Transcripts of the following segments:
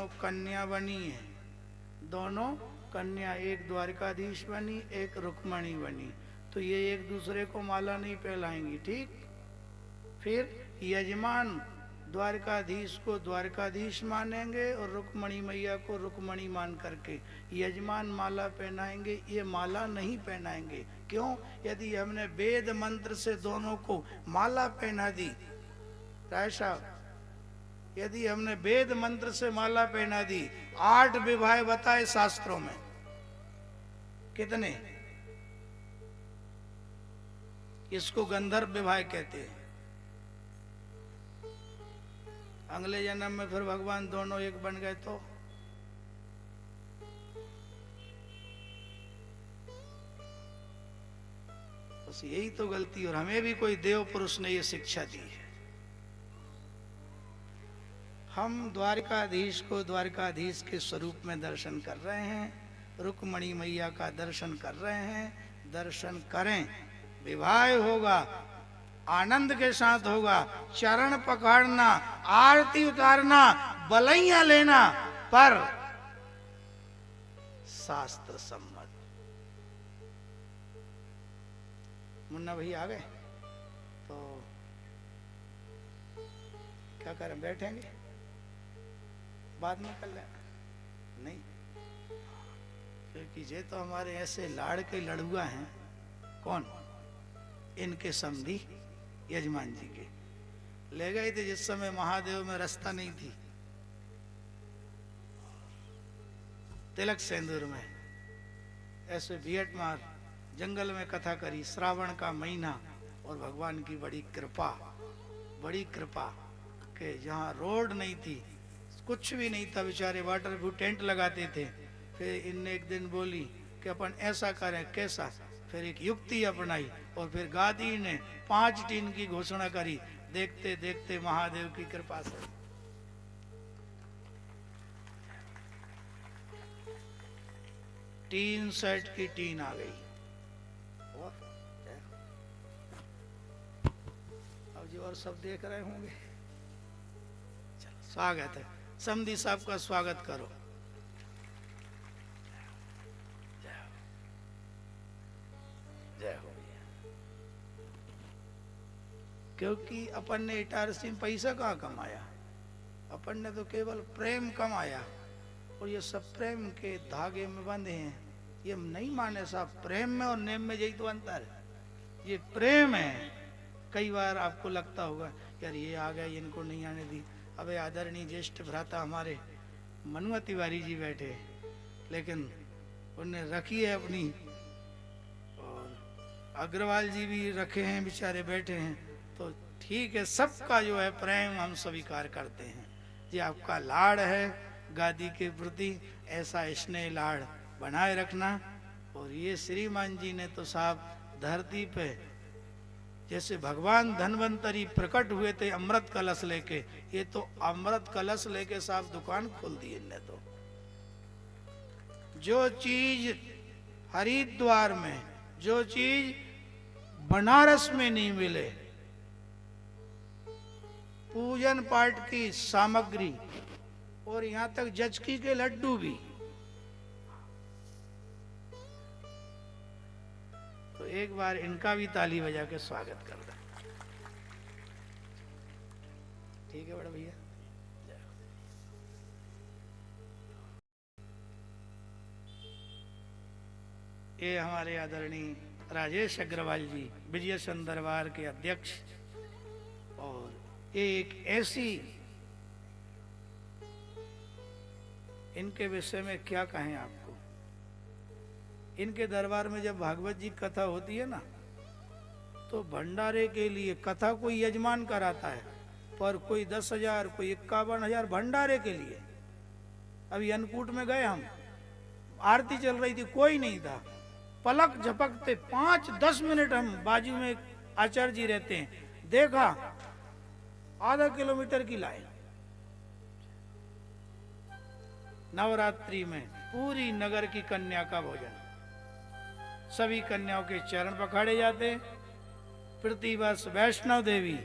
दोनों कन्या बनी है, दोनों कन्या, एक द्वारकाधीश बनी, एक रुक्मणी बनी, तो ये एक दूसरे को माला नहीं पहनाएंगी, ठीक। फिर यजमान द्वारकाधीश को द्वारकाधीश मानेंगे और रुक्मणी मैया को रुक्मणी मान करके यजमान माला पहनाएंगे, ये माला नहीं पहनाएंगे। क्यों? यदि हमने वेद मंत्र से दोनों को माला पहना दी, राय साहब, यदि हमने वेद मंत्र से माला पहना दी, 8 विवाह बताए शास्त्रों में, कितने? इसको गंधर्व विवाह कहते हैं। अगले जन्म में फिर भगवान दोनों एक बन गए तो बस यही तो गलती, और हमें भी कोई देव पुरुष ने ये शिक्षा दी है। हम द्वारकाधीश को द्वारकाधीश के स्वरूप में दर्शन कर रहे हैं, रुक्मणी मैया का दर्शन कर रहे हैं। दर्शन करें, विवाह होगा, आनंद के साथ होगा, चरण पकड़ना, आरती उतारना, बलैया लेना, पर शास्त्र सम्मत। मुन्ना भैया आ गए तो क्या करें, बैठेंगे, बाद में कर लें? नहीं, क्योंकि ये तो हमारे ऐसे लाड़ के लड़ुआ हैं। कौन? इनके समधी यजमान जी के ले गए थे जिस समय महादेव में रास्ता नहीं थी, तिलक सेंदूर में ऐसे वियट मार जंगल में कथा करी, श्रावण का महीना, और भगवान की बड़ी कृपा कि जहाँ रोड नहीं थी, कुछ भी नहीं था, बेचारे वाटर प्रूफ टेंट लगाते थे। फिर इनने एक दिन बोली कि अपन ऐसा करें, कैसा? फिर एक युक्ति अपनाई और फिर गादी ने 5 टीन की घोषणा करी। देखते देखते महादेव की कृपा से 3 सेट की टीन आ गई। और अब जी और सब देख रहे होंगे। चलो, स्वागत है, समधी साहब का स्वागत करो। जय हो। क्योंकि अपन ने इटारसी में पैसा कहाँ कमाया, अपन ने तो केवल प्रेम कमाया, और ये सब प्रेम के धागे में बंधे हैं। ये नहीं माने साहब, प्रेम में और नेम में यही तो अंतर है। ये प्रेम है। कई बार आपको लगता होगा यार ये आ गए, इनको नहीं आने दी। अबे आदरणीय ज्येष्ठ भ्राता हमारे मनुआ तिवारी जी बैठे, लेकिन उन्हें रखी है अपनी, और अग्रवाल जी भी रखे हैं, बेचारे बैठे हैं, तो ठीक है। सबका जो है प्रेम हम स्वीकार करते हैं। ये आपका लाड़ है गादी के प्रति, ऐसा स्नेह लाड़ बनाए रखना। और ये श्रीमान जी ने तो साहब धरती पे जैसे भगवान धन्वंतरी प्रकट हुए थे अमृत कलश लेके, ये तो अमृत कलश लेके साहब दुकान खोल दी इनने। तो जो चीज हरिद्वार में, जो चीज बनारस में नहीं मिले, पूजन पाठ की सामग्री और यहां तक जचकी के लड्डू भी, तो एक बार इनका भी ताली बजा के स्वागत कर दे। ठीक है बड़ा भैया। ये हमारे आदरणीय राजेश अग्रवाल जी, विजय सन दरबार के अध्यक्ष, और एक ऐसी, इनके विषय में क्या कहें आपको। इनके दरबार में जब भागवत जी कथा होती है ना, तो भंडारे के लिए कथा कोई यजमान कराता है, पर कोई 10,000, कोई 51,000 भंडारे के लिए। अभी अन्नकूट में गए हम, आरती चल रही थी, कोई नहीं था, पलक झपकते 5-10 मिनट हम, बाजू में आचार्य जी रहते हैं, देखा आधा किलोमीटर की लाइन। नवरात्रि में पूरी नगर की कन्या का भोजन, सभी कन्याओं के चरण पखाड़े जाते। प्रतिवर्ष वैष्णव देवी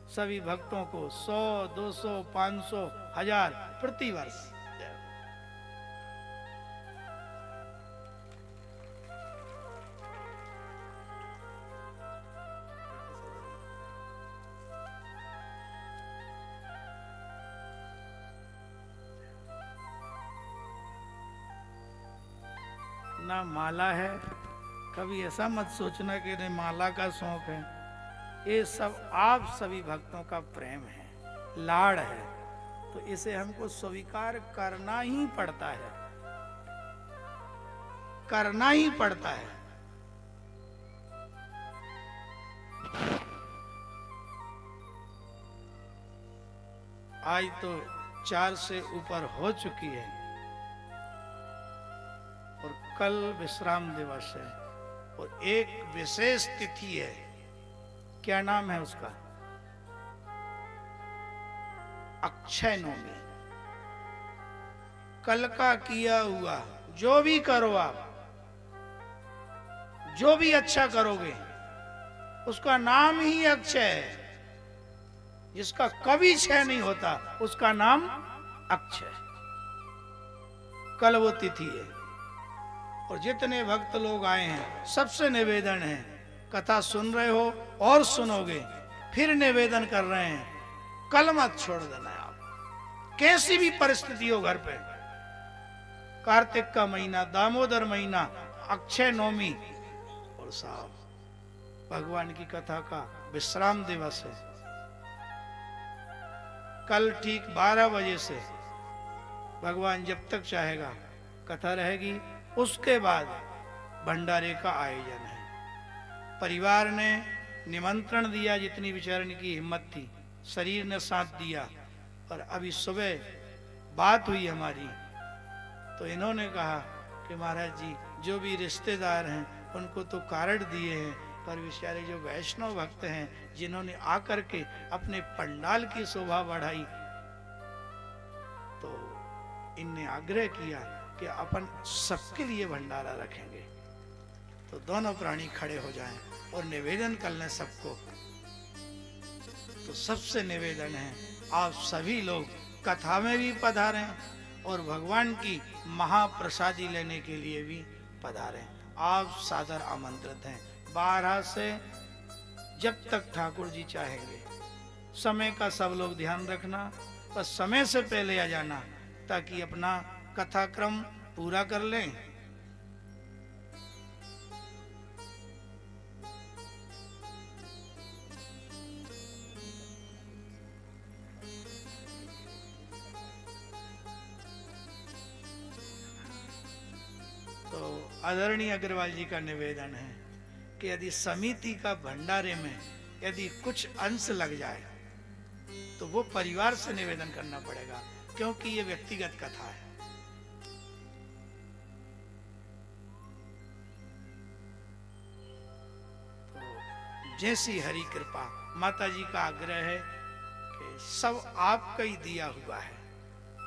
सभी भक्तों को 100, 200, 500, 1000 प्रतिवर्ष ना माला है, कभी ऐसा मत सोचना कि इन्हें माला का शौक है। ये सब आप सभी भक्तों का प्रेम है, लाड़ है, तो इसे हमको स्वीकार करना ही पड़ता है, करना ही पड़ता है। आज तो 4 से ऊपर हो चुकी है और कल विश्राम दिवस है और एक विशेष तिथि है। क्या नाम है उसका? अक्षय नवमी। कल का किया हुआ जो भी करो आप, जो भी अच्छा करोगे उसका नाम ही अक्षय है। जिसका कभी क्षय नहीं होता उसका नाम अक्षय। कल वो तिथि है और जितने भक्त लोग आए हैं सबसे निवेदन है, कथा सुन रहे हो और सुनोगे, फिर निवेदन कर रहे हैं, कल मत छोड़ देना आप, कैसी भी परिस्थिति हो घर पे। कार्तिक का महीना, दामोदर महीना, अक्षय नवमी और साहब भगवान की कथा का विश्राम दिवस है। कल ठीक 12 बजे से भगवान जब तक चाहेगा कथा रहेगी, उसके बाद भंडारे का आयोजन है। परिवार ने निमंत्रण दिया, जितनी विचारण की हिम्मत थी, शरीर ने साथ दिया। और अभी सुबह बात हुई हमारी, तो इन्होंने कहा कि महाराज जी जो भी रिश्तेदार हैं उनको तो कार्ड दिए हैं, पर बेचारे जो वैष्णव भक्त हैं जिन्होंने आकर के अपने पंडाल की शोभा बढ़ाई, तो इनने आग्रह किया कि अपन सबके लिए भंडारा रखेंगे। तो दोनों प्राणी खड़े हो जाएं और निवेदन कर लें सबको। तो सबसे निवेदन है आप सभी लोग कथा में भी पधारें और भगवान की महाप्रसादी लेने के लिए भी पधारें। आप सादर आमंत्रित हैं। 12 से जब तक ठाकुर जी चाहेंगे। समय का सब लोग ध्यान रखना, बस समय से पहले आ जाना ताकि अपना कथाक्रम पूरा कर लें। तो आदरणीय अग्रवाल जी का निवेदन है कि यदि समिति का भंडारे में यदि कुछ अंश लग जाए तो वो परिवार से निवेदन करना पड़ेगा, क्योंकि ये व्यक्तिगत कथा है। तो जैसी हरि कृपा, माता जी का आग्रह है कि सब आपका ही दिया हुआ है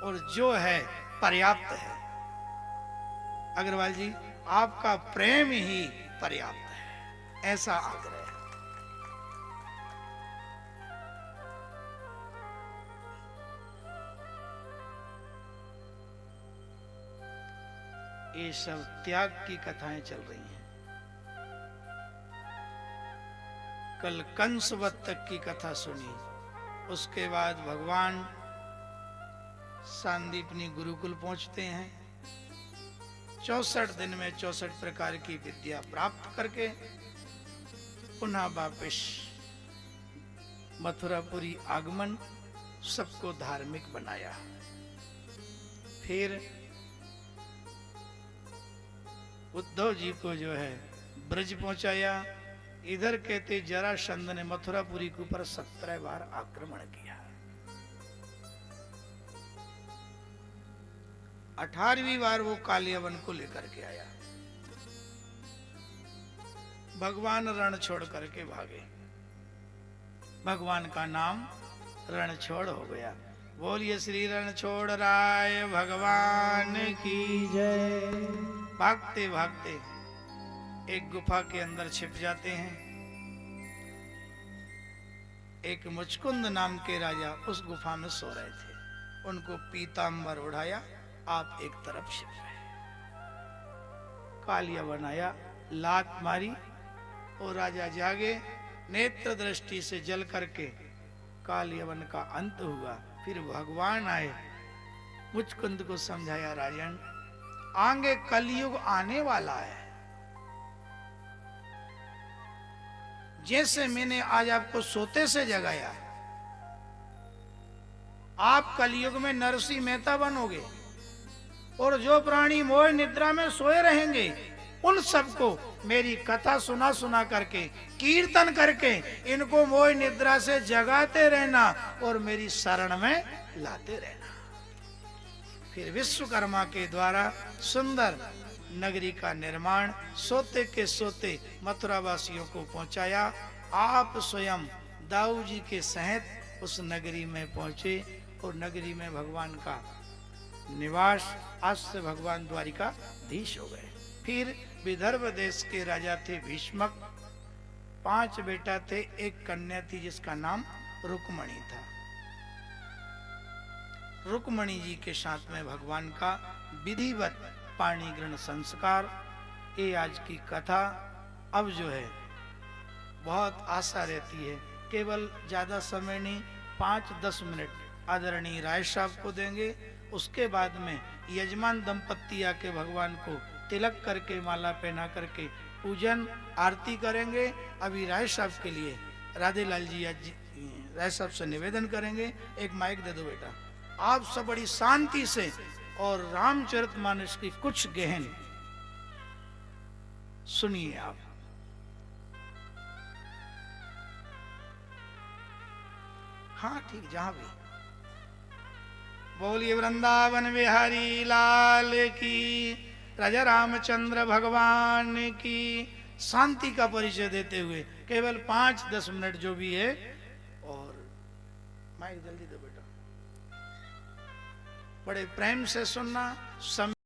और जो है पर्याप्त है। अग्रवाल जी आपका प्रेम ही पर्याप्त है, ऐसा आग्रह है। ये सब त्याग की कथाएं चल रही हैं। कल कंसवत तक की कथा सुनी, उसके बाद भगवान सांदीपनी गुरुकुल पहुंचते हैं। 64 दिन में 64 प्रकार की विद्या प्राप्त करके पुनः वापिस मथुरापुरी आगमन, सबको धार्मिक बनाया। फिर उद्धव जी को जो है ब्रज पहुंचाया। इधर कहते जरासंध ने मथुरापुरी के ऊपर 17 बार आक्रमण किया। 18वीं बार वो कालियावन को लेकर के आया। भगवान रण छोड़ करके भागे। भगवान का नाम रणछोड़ हो गया। बोलिए श्री रणछोड़ राय भगवान की जय। भागते भागते एक गुफा के अंदर छिप जाते हैं। एक मुचकुंद नाम के राजा उस गुफा में सो रहे थे। उनको पीतांबर उड़ाया, आप एक तरफ छिप गए। कालिया बनाया, लात मारी और राजा जागे। नेत्र दृष्टि से जल करके कालियवन का अंत हुआ। फिर भगवान आए, मुचकुंद को समझाया, राजन आगे कलयुग आने वाला है। जैसे मैंने आज आपको सोते से जगाया, आप कलयुग में नरसिंह मेहता बनोगे, और जो प्राणी मोह निद्रा में सोए रहेंगे उन सबको मेरी कथा सुना सुना करके, कीर्तन करके इनको मोह निद्रा से जगाते रहना और मेरी शरण में लाते रहना। फिर विश्वकर्मा के द्वारा सुंदर नगरी का निर्माण सोते के सोते मथुरा वासियों को पहुंचाया। आप स्वयं दाऊ जी के सहित उस नगरी में पहुंचे और नगरी में भगवान का निवास, आज से भगवान द्वारिकाधीश हो गए। फिर विदर्भ देश के राजा थे भीष्मक, 5 बेटा थे, एक कन्या थी जिसका नाम रुक्मणी था। रुक्मणी जी के साथ में भगवान का विधिवत पाणी ग्रहण संस्कार, ये आज की कथा। अब जो है बहुत आशा रहती है, केवल ज्यादा समय नहीं, 5-10 मिनट आदरणीय राय साहब को देंगे। उसके बाद में यजमान दंपत्ति आके भगवान को तिलक करके, माला पहना करके पूजन आरती करेंगे। अभी राय साहब के लिए राधे लाल जी राय साहब से निवेदन करेंगे, एक माइक दे दो बेटा। आप सब बड़ी शांति से और रामचरितमानस की कुछ गहन सुनिए आप। हाँ ठीक, जहां भी। बोलिए वृंदावन बिहारी लाल की, राजा रामचंद्र भगवान की। शांति का परिचय देते हुए केवल 5-10 मिनट जो भी है, और माइक जल्दी दो बेटा, बड़े प्रेम से सुनना।